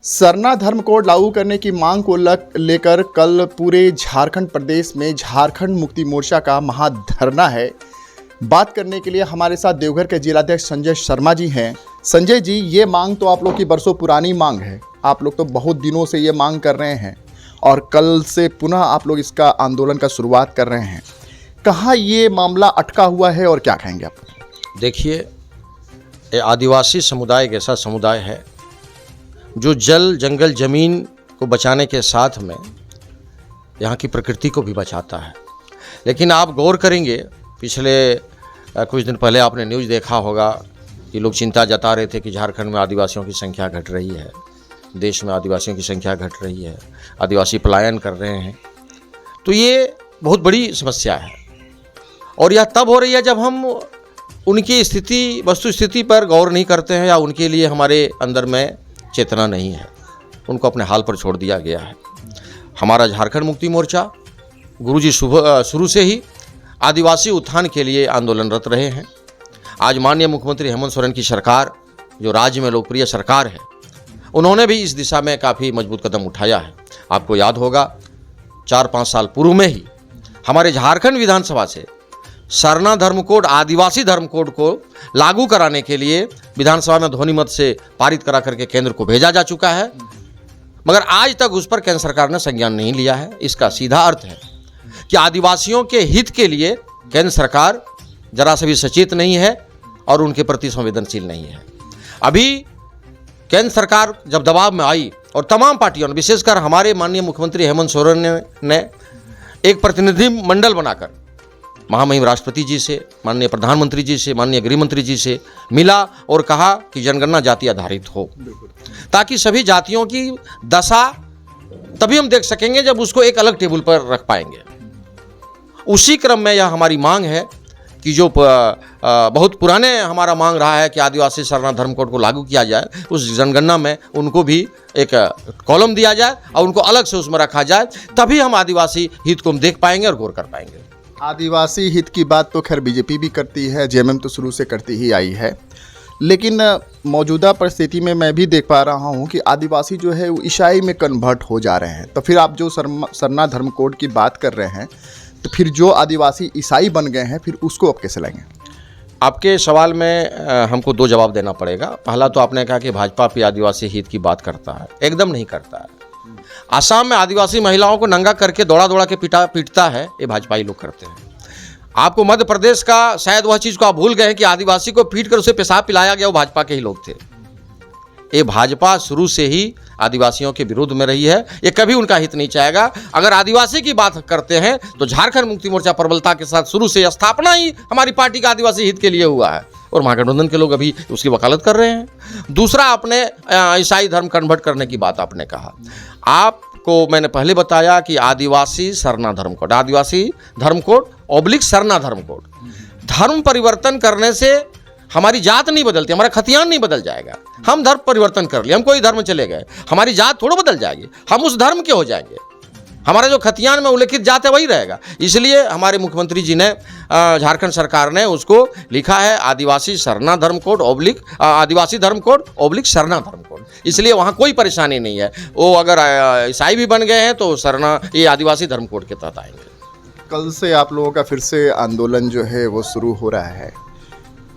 सरना धर्म कोड लागू करने की मांग को लेकर कल पूरे झारखंड प्रदेश में झारखंड मुक्ति मोर्चा का महाधरना है। बात करने के लिए हमारे साथ देवघर के जिलाध्यक्ष संजय शर्मा जी हैं। संजय जी, ये मांग तो आप लोग की बरसों पुरानी मांग है, आप लोग तो बहुत दिनों से ये मांग कर रहे हैं और कल से पुनः आप लोग इसका आंदोलन का शुरुआत कर रहे हैं। कहाँ ये मामला अटका हुआ है और क्या कहेंगे आप? देखिए, ये आदिवासी समुदाय एक ऐसा समुदाय है जो जल जंगल ज़मीन को बचाने के साथ में यहाँ की प्रकृति को भी बचाता है। लेकिन आप गौर करेंगे, पिछले कुछ दिन पहले आपने न्यूज़ देखा होगा कि लोग चिंता जता रहे थे कि झारखंड में आदिवासियों की संख्या घट रही है, देश में आदिवासियों की संख्या घट रही है, आदिवासी पलायन कर रहे हैं। तो ये बहुत बड़ी समस्या है और यह तब हो रही है जब हम उनकी स्थिति, वस्तु स्थिति पर गौर नहीं करते हैं या उनके लिए हमारे अंदर में चेतना नहीं है, उनको अपने हाल पर छोड़ दिया गया है। हमारा झारखंड मुक्ति मोर्चा गुरुजी शुरू से ही आदिवासी उत्थान के लिए आंदोलनरत रहे हैं। आज माननीय मुख्यमंत्री हेमंत सोरेन की सरकार, जो राज्य में लोकप्रिय सरकार है, उन्होंने भी इस दिशा में काफ़ी मजबूत कदम उठाया है। आपको याद होगा 4-5 साल पूर्व में ही हमारे झारखंड विधानसभा से सरना धर्म कोड, आदिवासी धर्म कोड को लागू कराने के लिए विधानसभा में ध्वनिमत से पारित करा करके केंद्र को भेजा जा चुका है, मगर आज तक उस पर केंद्र सरकार ने संज्ञान नहीं लिया है। इसका सीधा अर्थ है कि आदिवासियों के हित के लिए केंद्र सरकार जरा से भी सचेत नहीं है और उनके प्रति संवेदनशील नहीं है। अभी केंद्र सरकार जब दबाव में आई और तमाम पार्टियों ने, विशेषकर हमारे माननीय मुख्यमंत्री हेमंत सोरेन ने एक प्रतिनिधि मंडल बनाकर महामहिम राष्ट्रपति जी से, माननीय प्रधानमंत्री जी से, माननीय गृह मंत्री जी से मिला और कहा कि जनगणना जाति आधारित हो, ताकि सभी जातियों की दशा तभी हम देख सकेंगे जब उसको एक अलग टेबल पर रख पाएंगे। उसी क्रम में यह हमारी मांग है कि जो बहुत पुराने हमारा मांग रहा है कि आदिवासी सरना धर्म कोड को लागू किया जाए, उस जनगणना में उनको भी एक कॉलम दिया जाए और उनको अलग से उसमें रखा जाए, तभी हम आदिवासी हित को हम देख पाएंगे और गौर कर पाएंगे। आदिवासी हित की बात तो खैर बीजेपी भी करती है, जेएमएम तो शुरू से करती ही आई है, लेकिन मौजूदा परिस्थिति में मैं भी देख पा रहा हूं कि आदिवासी जो है वो ईसाई में कन्वर्ट हो जा रहे हैं। तो फिर आप जो सरना धर्म कोड की बात कर रहे हैं, तो फिर जो आदिवासी ईसाई बन गए हैं, फिर उसको आप कैसे लाएंगे? आपके सवाल में हमको 2 जवाब देना पड़ेगा। पहला तो आपने कहा कि भाजपा भी आदिवासी हित की बात करता है, एकदम नहीं करता है। आसाम में आदिवासी महिलाओं को नंगा करके दौड़ा दौड़ा के पीटता है, ये भाजपाई लोग करते हैं। आपको मध्य प्रदेश का शायद वह चीज़ को आप भूल गए हैं कि आदिवासी को पीट कर उसे पेशाब पिलाया गया, वो भाजपा के ही लोग थे। ये भाजपा शुरू से ही आदिवासियों के विरोध में रही है, ये कभी उनका हित नहीं चाहेगा। अगर आदिवासी की बात करते हैं तो झारखंड मुक्ति मोर्चा प्रबलता के साथ शुरू से स्थापना ही हमारी पार्टी का आदिवासी हित के लिए हुआ है और महागठबंधन के लोग अभी उसकी वकालत कर रहे हैं। दूसरा, आपने ईसाई धर्म कन्वर्ट करने की बात आपने कहा। आपको मैंने पहले बताया कि आदिवासी सरना धर्म कोड, आदिवासी धर्म कोड ऑब्लिक सरना धर्म कोड, धर्म परिवर्तन करने से हमारी जात नहीं बदलती, हमारा खतियान नहीं बदल जाएगा। हम धर्म परिवर्तन कर लिए, हम कोई धर्म चले गए, हमारी जात थोड़ा बदल जाएगी, हम उस धर्म के हो जाएंगे। हमारा जो खतियान में उल्लेखित जात है वही रहेगा। इसलिए हमारे मुख्यमंत्री जी ने, झारखंड सरकार ने उसको लिखा है आदिवासी सरना धर्म कोड ऑब्लिक, आदिवासी धर्म कोड ऑब्लिक सरना धर्म कोड। इसलिए वहाँ कोई परेशानी नहीं है। वो अगर ईसाई भी बन गए हैं तो सरना, ये आदिवासी धर्म कोड के तहत आएंगे। कल से आप लोगों का फिर से आंदोलन जो है वो शुरू हो रहा है।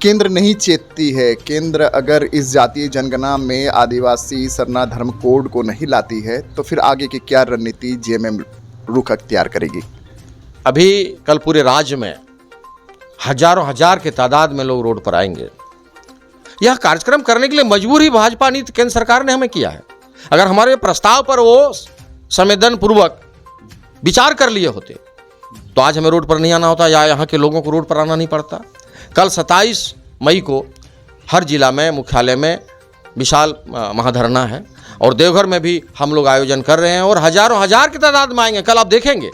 केंद्र नहीं चेतती है, केंद्र अगर इस जातीय जनगणना में आदिवासी सरना धर्म कोड को नहीं लाती है तो फिर आगे की क्या रणनीति जेएमएम रुख अख्तियार करेगी? अभी कल पूरे राज्य में हजारों हजार के तादाद में लोग रोड पर आएंगे। यह कार्यक्रम करने के लिए मजबूर ही भाजपा नीति केंद्र सरकार ने हमें किया है। अगर हमारे प्रस्ताव पर वो संवेदनपूर्वक विचार कर लिए होते तो आज हमें रोड पर नहीं आना होता या यहाँ के लोगों को रोड पर आना नहीं पड़ता। कल 27 मई को हर जिला में, मुख्यालय में विशाल महाधरना है और देवघर में भी हम लोग आयोजन कर रहे हैं और हजारों हजार की तादाद में आएंगे। कल आप देखेंगे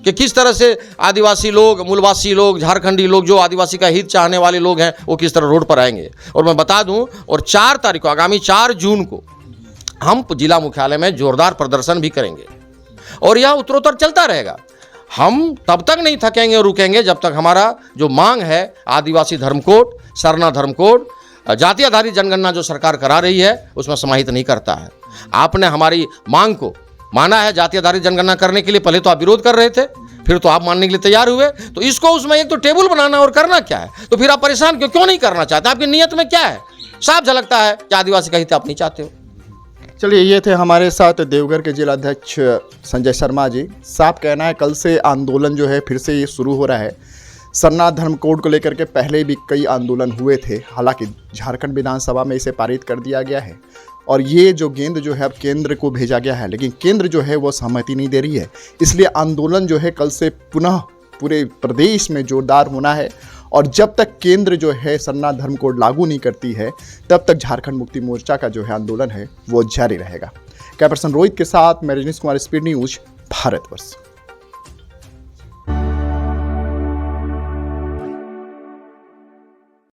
कि किस तरह से आदिवासी लोग, मूलवासी लोग, झारखंडी लोग, जो आदिवासी का हित चाहने वाले लोग हैं, वो किस तरह रोड पर आएंगे। और मैं बता दूं, और 4 तारीख को, आगामी 4 जून को हम जिला मुख्यालय में जोरदार प्रदर्शन भी करेंगे और यह उत्तरोत्तर चलता रहेगा। हम तब तक नहीं थकेंगे और रुकेंगे जब तक हमारा जो मांग है आदिवासी धर्म कोड, सरना धर्म कोड, जाति आधारित जनगणना जो सरकार करा रही है उसमें समाहित नहीं करता है। आपने हमारी मांग को माना है जाति आधारित जनगणना करने के लिए, पहले तो आप विरोध कर रहे थे, फिर तो आप मानने के लिए तैयार हुए, तो इसको उसमें एक तो टेबल बनाना और करना क्या है, तो फिर आप परेशान क्यों नहीं करना चाहते? आपकी नीयत में क्या है? साफ झलकता है कि आदिवासी का हित आप नहीं चाहते हो। चलिए, ये थे हमारे साथ देवघर के जिलाध्यक्ष संजय शर्मा जी। साफ कहना है कल से आंदोलन जो है फिर से ये शुरू हो रहा है। सरना धर्म कोड को लेकर के पहले भी कई आंदोलन हुए थे, हालांकि झारखंड विधानसभा में इसे पारित कर दिया गया है और ये जो गेंद जो है अब केंद्र को भेजा गया है, लेकिन केंद्र जो है वो सहमति नहीं दे रही है। इसलिए आंदोलन जो है कल से पुनः पूरे प्रदेश में जोरदार होना है और जब तक केंद्र जो है सरना धर्म कोड लागू नहीं करती है तब तक झारखंड मुक्ति मोर्चा का जो है आंदोलन है वो जारी रहेगा। कैमरा पर्सन रोहित के साथ मैं रजनीश कुमार, स्पीड न्यूज, भारतवर्ष।